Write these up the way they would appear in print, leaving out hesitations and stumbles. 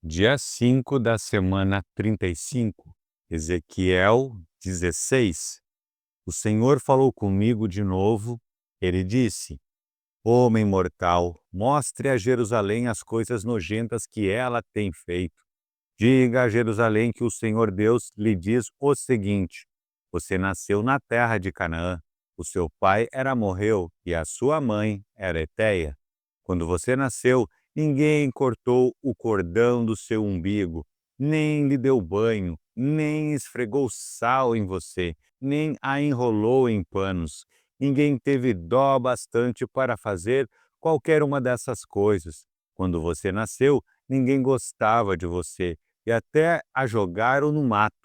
Dia 5 da semana 35, Ezequiel 16. O Senhor falou comigo de novo. Ele disse: Homem mortal, mostre a Jerusalém as coisas nojentas que ela tem feito. Diga a Jerusalém que o Senhor Deus lhe diz o seguinte: Você nasceu na terra de Canaã. O seu pai era amorreu e a sua mãe era heteia. Quando você nasceu, ninguém cortou o cordão do seu umbigo, nem lhe deu banho, nem esfregou sal em você, nem a enrolou em panos. Ninguém teve dó bastante para fazer qualquer uma dessas coisas. Quando você nasceu, ninguém gostava de você e até a jogaram no mato.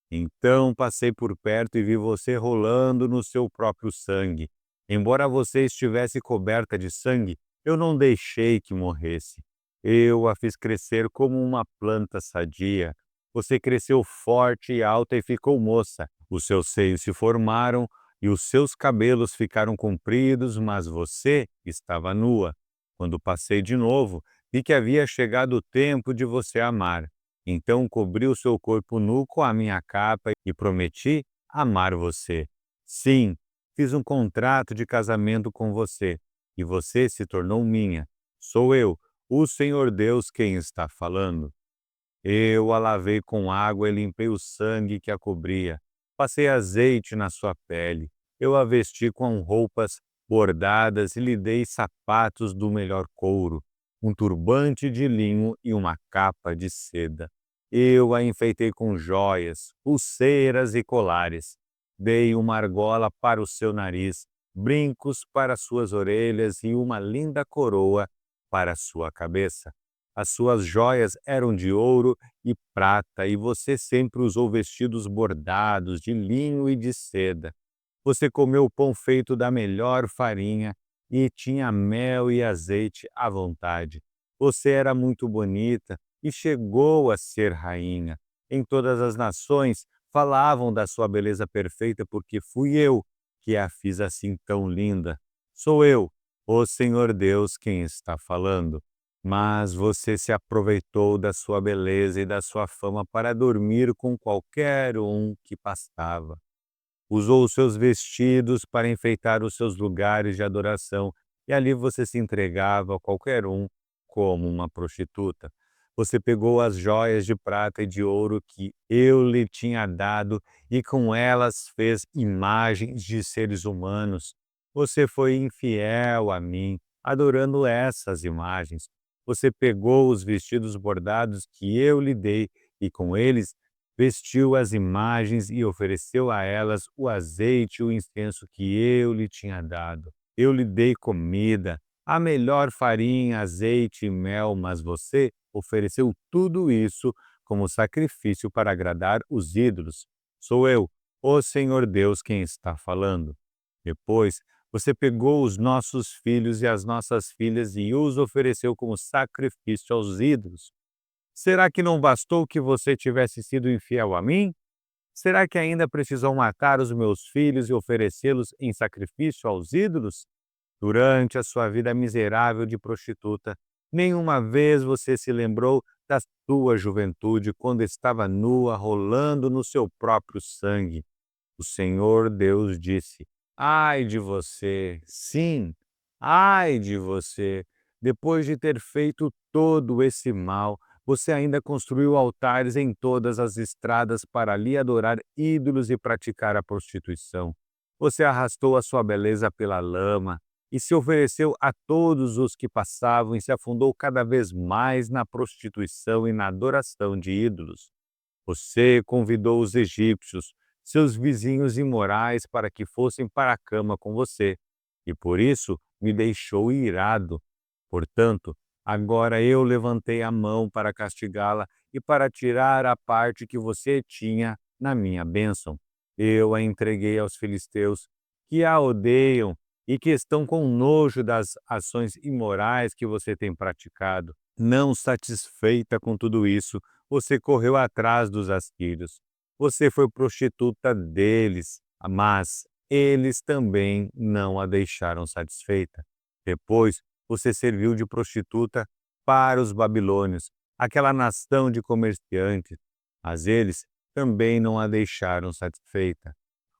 Então passei por perto e vi você rolando no seu próprio sangue. Embora você estivesse coberta de sangue, eu não deixei que morresse. Eu a fiz crescer como uma planta sadia. Você cresceu forte e alta e ficou moça. Os seus seios se formaram e os seus cabelos ficaram compridos, mas você estava nua. Quando passei de novo, vi que havia chegado o tempo de você amar. Então cobri o seu corpo nu com a minha capa e prometi amar você. Sim, fiz um contrato de casamento com você, e você se tornou minha. Sou eu, o Senhor Deus, quem está falando. Eu a lavei com água e limpei o sangue que a cobria. Passei azeite na sua pele. Eu a vesti com roupas bordadas e lhe dei sapatos do melhor couro, um turbante de linho e uma capa de seda. Eu a enfeitei com joias, pulseiras e colares. Dei uma argola para o seu nariz, brincos para suas orelhas e uma linda coroa para sua cabeça. As suas joias eram de ouro e prata, e você sempre usou vestidos bordados de linho e de seda. Você comeu pão feito da melhor farinha e tinha mel e azeite à vontade. Você era muito bonita e chegou a ser rainha. Em todas as nações falavam da sua beleza perfeita, porque fui eu que a fiz assim tão linda. Sou eu, o Senhor Deus, quem está falando. Mas você se aproveitou da sua beleza e da sua fama para dormir com qualquer um que passava. Usou os seus vestidos para enfeitar os seus lugares de adoração, e ali você se entregava a qualquer um como uma prostituta. Você pegou as joias de prata e de ouro que eu lhe tinha dado e com elas fez imagens de seres humanos. Você foi infiel a mim, adorando essas imagens. Você pegou os vestidos bordados que eu lhe dei e com eles vestiu as imagens e ofereceu a elas o azeite e o incenso que eu lhe tinha dado. Eu lhe dei comida, a melhor farinha, azeite e mel, mas você ofereceu tudo isso como sacrifício para agradar os ídolos. Sou eu, o Senhor Deus, quem está falando. Depois, você pegou os nossos filhos e as nossas filhas e os ofereceu como sacrifício aos ídolos. Será que não bastou que você tivesse sido infiel a mim? Será que ainda precisou matar os meus filhos e oferecê-los em sacrifício aos ídolos? Durante a sua vida miserável de prostituta, nenhuma vez você se lembrou da sua juventude quando estava nua, rolando no seu próprio sangue. O Senhor Deus disse: Ai de você, sim, ai de você, depois de ter feito todo esse mal, você ainda construiu altares em todas as estradas para ali adorar ídolos e praticar a prostituição. Você arrastou a sua beleza pela lama e se ofereceu a todos os que passavam e se afundou cada vez mais na prostituição e na adoração de ídolos. Você convidou os egípcios, seus vizinhos imorais, para que fossem para a cama com você, e por isso me deixou irado. Portanto, agora eu levantei a mão para castigá-la e para tirar a parte que você tinha na minha bênção. Eu a entreguei aos filisteus, que a odeiam e que estão com nojo das ações imorais que você tem praticado. Não satisfeita com tudo isso, você correu atrás dos assírios. Você foi prostituta deles, mas eles também não a deixaram satisfeita. Depois, você serviu de prostituta para os babilônios. aquela nação de comerciantes, mas eles também não a deixaram satisfeita.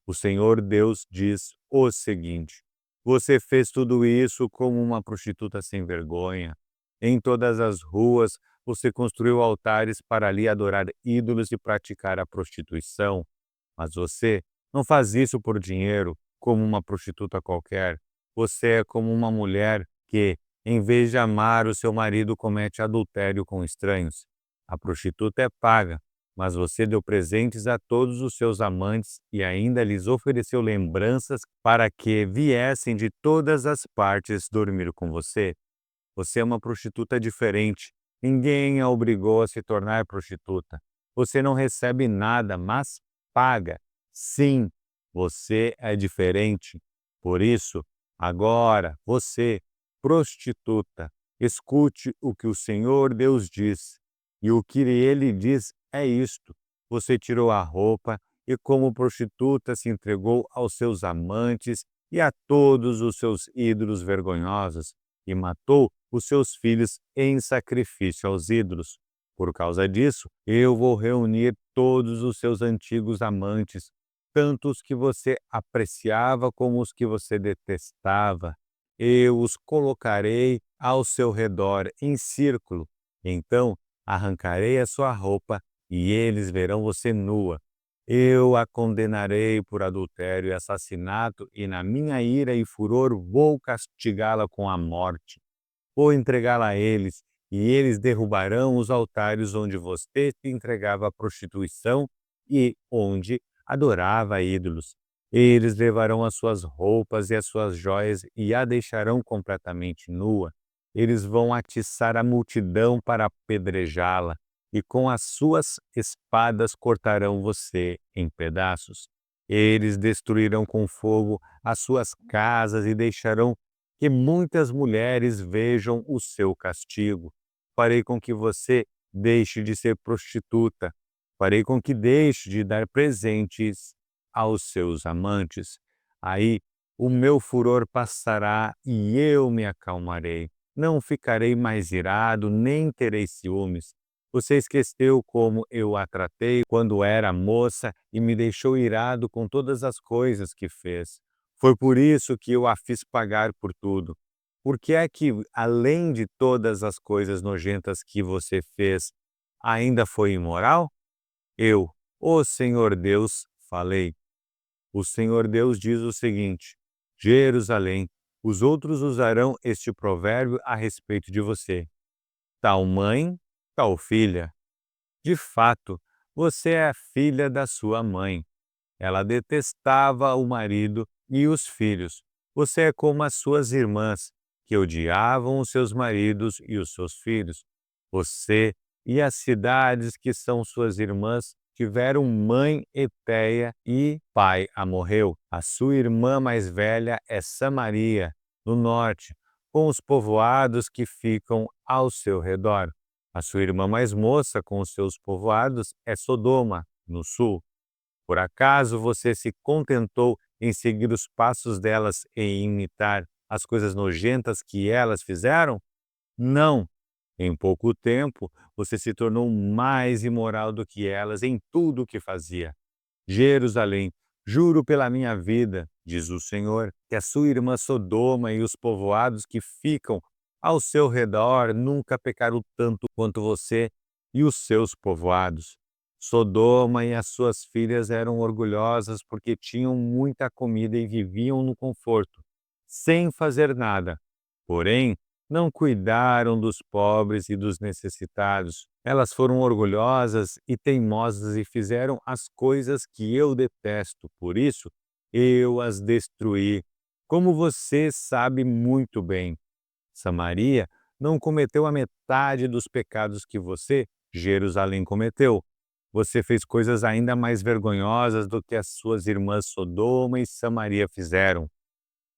O Senhor Deus diz o seguinte: você fez tudo isso como uma prostituta sem vergonha. Em todas as ruas você construiu altares para ali adorar ídolos e praticar a prostituição. Mas você não faz isso por dinheiro, como uma prostituta qualquer. Você é como uma mulher que, em vez de amar o seu marido, comete adultério com estranhos. A prostituta é paga, mas você deu presentes a todos os seus amantes e ainda lhes ofereceu lembranças para que viessem de todas as partes dormir com você. Você é uma prostituta diferente. Ninguém a obrigou a se tornar prostituta. Você não recebe nada, mas paga. Sim, você é diferente. Por isso, agora, você, prostituta, escute o que o Senhor Deus diz. E o que ele diz é isto: você tirou a roupa e, como prostituta, se entregou aos seus amantes e a todos os seus ídolos vergonhosos e matou os seus filhos em sacrifício aos ídolos. Por causa disso, eu vou reunir todos os seus antigos amantes, tanto os que você apreciava como os que você detestava. Eu os colocarei ao seu redor em círculo. Então arrancarei a sua roupa e eles verão você nua. Eu a condenarei por adultério e assassinato, e na minha ira e furor vou castigá-la com a morte. Vou entregá-la a eles, e eles derrubarão os altares onde você se entregava à prostituição e onde adorava ídolos. Eles levarão as suas roupas e as suas joias e a deixarão completamente nua. Eles vão atiçar a multidão para apedrejá-la, e com as suas espadas cortarão você em pedaços. Eles destruirão com fogo as suas casas e deixarão que muitas mulheres vejam o seu castigo. Farei com que você deixe de ser prostituta. Farei com que deixe de dar presentes aos seus amantes. Aí o meu furor passará e eu me acalmarei. Não ficarei mais irado, nem terei ciúmes. Você esqueceu como eu a tratei quando era moça e me deixou irado com todas as coisas que fez. Foi por isso que eu a fiz pagar por tudo. Por que é que, além de todas as coisas nojentas que você fez, ainda foi imoral? Eu, o Senhor Deus, falei. O Senhor Deus diz o seguinte: Jerusalém, os outros usarão este provérbio a respeito de você. Tal mãe, tal filha. De fato, você é a filha da sua mãe. Ela detestava o marido e os filhos. Você é como as suas irmãs, que odiavam os seus maridos e os seus filhos. Você e as cidades que são suas irmãs tiveram mãe Eteia e pai Amorreu. A sua irmã mais velha é Samaria, no norte, com os povoados que ficam ao seu redor. A sua irmã mais moça, com os seus povoados, é Sodoma, no sul. Por acaso você se contentou em seguir os passos delas e imitar as coisas nojentas que elas fizeram? Não! Em pouco tempo, você se tornou mais imoral do que elas em tudo o que fazia. Jerusalém, juro pela minha vida, diz o Senhor, que a sua irmã Sodoma e os povoados que ficam ao seu redor nunca pecaram tanto quanto você e os seus povoados. Sodoma e as suas filhas eram orgulhosas porque tinham muita comida e viviam no conforto, sem fazer nada. Porém, não cuidaram dos pobres e dos necessitados. Elas foram orgulhosas e teimosas e fizeram as coisas que eu detesto. Por isso, eu as destruí, como você sabe muito bem. Samaria não cometeu a metade dos pecados que você, Jerusalém, cometeu. Você fez coisas ainda mais vergonhosas do que as suas irmãs Sodoma e Samaria fizeram.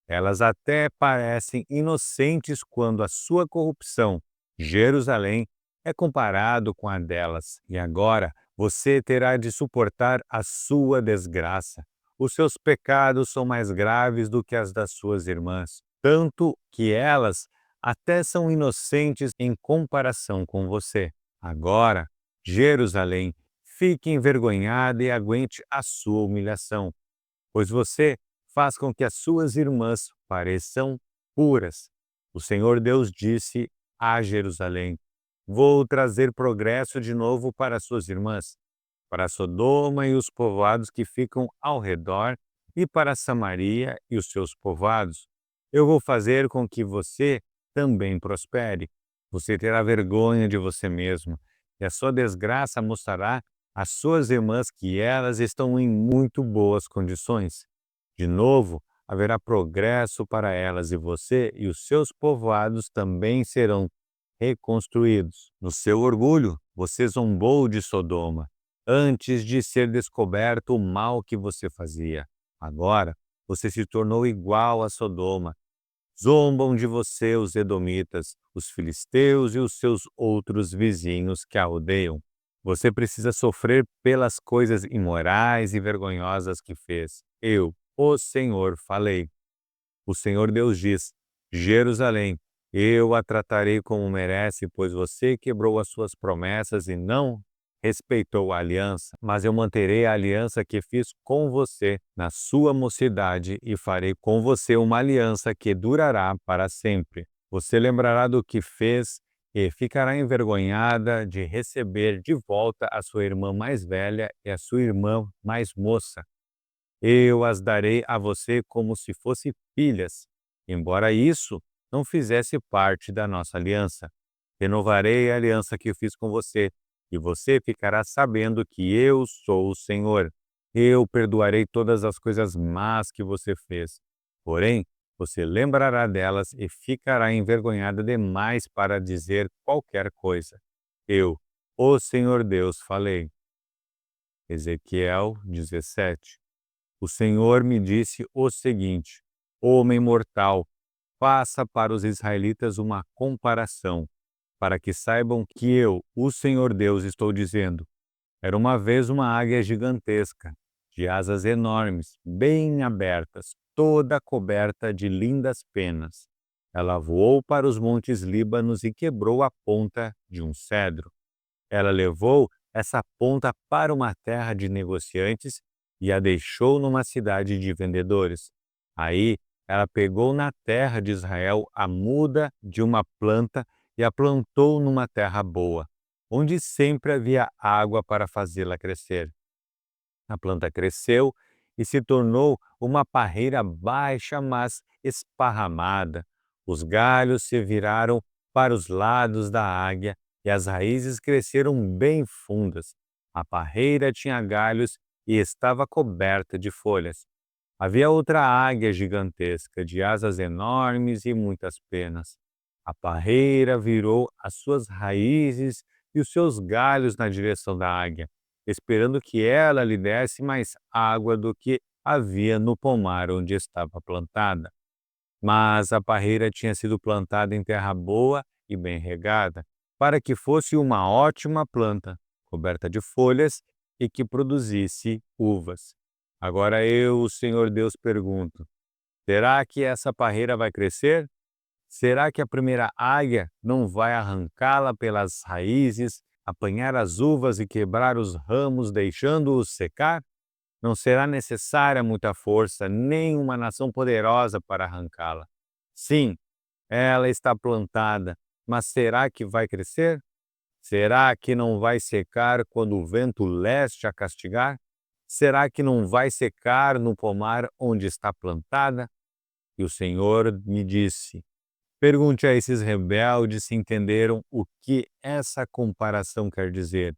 Elas até parecem inocentes quando a sua corrupção, Jerusalém, é comparado com a delas. E agora você terá de suportar a sua desgraça. Os seus pecados são mais graves do que as das suas irmãs, tanto que elas até são inocentes em comparação com você. Agora, Jerusalém, fique envergonhada e aguente a sua humilhação, pois você faz com que as suas irmãs pareçam puras. O Senhor Deus disse a Jerusalém: Vou trazer progresso de novo para suas irmãs, para Sodoma e os povoados que ficam ao redor, e para Samaria e os seus povoados. Eu vou fazer com que você também prospere. Você terá vergonha de você mesmo, e a sua desgraça mostrará às suas irmãs que elas estão em muito boas condições. De novo, haverá progresso para elas, e você e os seus povoados também serão reconstruídos. No seu orgulho, você zombou de Sodoma, antes de ser descoberto o mal que você fazia. Agora, você se tornou igual a Sodoma. Zombam de você os edomitas, os filisteus e os seus outros vizinhos que a odeiam. Você precisa sofrer pelas coisas imorais e vergonhosas que fez. Eu, o Senhor, falei. O Senhor Deus diz: Jerusalém, eu a tratarei como merece, pois você quebrou as suas promessas e não respeitou a aliança. Mas eu manterei a aliança que fiz com você na sua mocidade e farei com você uma aliança que durará para sempre. Você lembrará do que fez e ficará envergonhada de receber de volta a sua irmã mais velha e a sua irmã mais moça. Eu as darei a você como se fossem filhas, embora isso não fizesse parte da nossa aliança. Renovarei a aliança que eu fiz com você, e você ficará sabendo que eu sou o Senhor. Eu perdoarei todas as coisas más que você fez. Porém, você lembrará delas e ficará envergonhada demais para dizer qualquer coisa. Eu, o Senhor Deus, falei. Ezequiel 17. O Senhor me disse o seguinte: Homem mortal, faça para os israelitas uma comparação, para que saibam que eu, o Senhor Deus, estou dizendo. Era uma vez uma águia gigantesca, de asas enormes, bem abertas, toda coberta de lindas penas. Ela voou para os montes Líbanos e quebrou a ponta de um cedro. Ela levou essa ponta para uma terra de negociantes e a deixou numa cidade de vendedores. Aí ela pegou na terra de Israel a muda de uma planta e a plantou numa terra boa, onde sempre havia água para fazê-la crescer. A planta cresceu e se tornou uma parreira baixa, mas esparramada. Os galhos se viraram para os lados da águia e as raízes cresceram bem fundas. A parreira tinha galhos e estava coberta de folhas. Havia outra águia gigantesca, de asas enormes e muitas penas. A parreira virou as suas raízes e os seus galhos na direção da águia, esperando que ela lhe desse mais água do que havia no pomar onde estava plantada. Mas a parreira tinha sido plantada em terra boa e bem regada, para que fosse uma ótima planta, coberta de folhas e que produzisse uvas. Agora eu, o Senhor Deus, pergunto: será que essa parreira vai crescer? Será que a primeira águia não vai arrancá-la pelas raízes, apanhar as uvas e quebrar os ramos, deixando-os secar? Não será necessária muita força, nem uma nação poderosa para arrancá-la. Sim, ela está plantada, mas será que vai crescer? Será que não vai secar quando o vento leste a castigar? Será que não vai secar no pomar onde está plantada? E o Senhor me disse: pergunte a esses rebeldes se entenderam o que essa comparação quer dizer.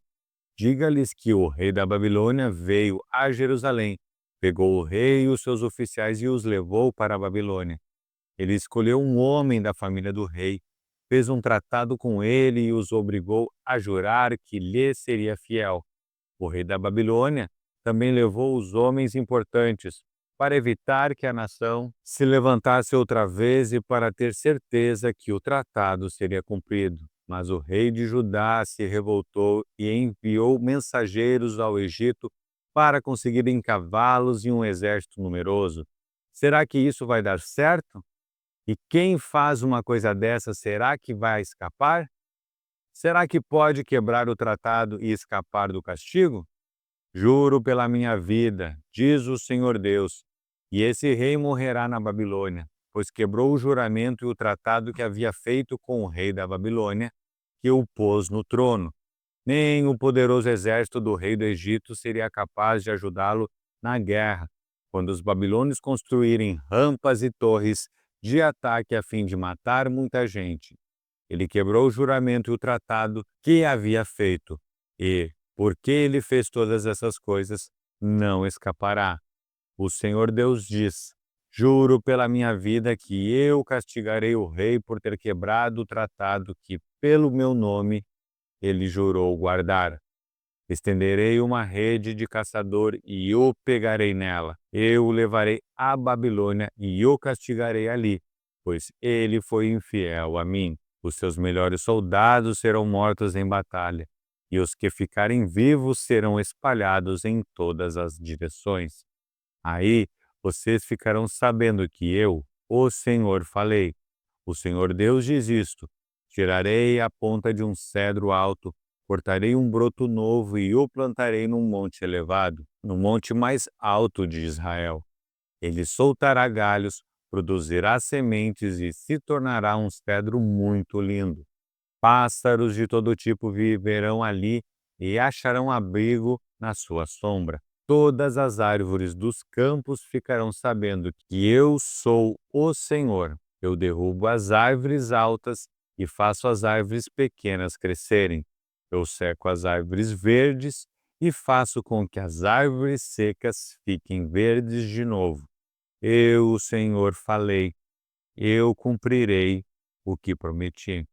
Diga-lhes que o rei da Babilônia veio a Jerusalém, pegou o rei e os seus oficiais e os levou para a Babilônia. Ele escolheu um homem da família do rei, fez um tratado com ele e os obrigou a jurar que lhe seria fiel. O rei da Babilônia também levou os homens importantes, para evitar que a nação se levantasse outra vez e para ter certeza que o tratado seria cumprido. Mas o rei de Judá se revoltou e enviou mensageiros ao Egito para conseguirem cavalos e um exército numeroso. Será que isso vai dar certo? E quem faz uma coisa dessa, será que vai escapar? será que pode quebrar o tratado e escapar do castigo? Juro pela minha vida, diz o Senhor Deus, e esse rei morrerá na Babilônia, pois quebrou o juramento e o tratado que havia feito com o rei da Babilônia, que o pôs no trono. Nem o poderoso exército do rei do Egito seria capaz de ajudá-lo na guerra, quando os babilônios construírem rampas e torres de ataque a fim de matar muita gente. Ele quebrou o juramento e o tratado que havia feito, e, porque ele fez todas essas coisas, não escapará. O Senhor Deus diz: Juro pela minha vida que eu castigarei o rei por ter quebrado o tratado que, pelo meu nome, ele jurou guardar. Estenderei uma rede de caçador e o pegarei nela. Eu o levarei à Babilônia e o castigarei ali, pois ele foi infiel a mim. Os seus melhores soldados serão mortos em batalha, e os que ficarem vivos serão espalhados em todas as direções. Aí vocês ficarão sabendo que eu, o Senhor, falei. O Senhor Deus diz isto: tirarei a ponta de um cedro alto, cortarei um broto novo e o plantarei num monte elevado, no monte mais alto de Israel. Ele soltará galhos, produzirá sementes e se tornará um cedro muito lindo. Pássaros de todo tipo viverão ali e acharão abrigo na sua sombra. Todas as árvores dos campos ficarão sabendo que eu sou o Senhor. Eu derrubo as árvores altas e faço as árvores pequenas crescerem. Eu seco as árvores verdes e faço com que as árvores secas fiquem verdes de novo. Eu, o Senhor, falei, eu cumprirei o que prometi.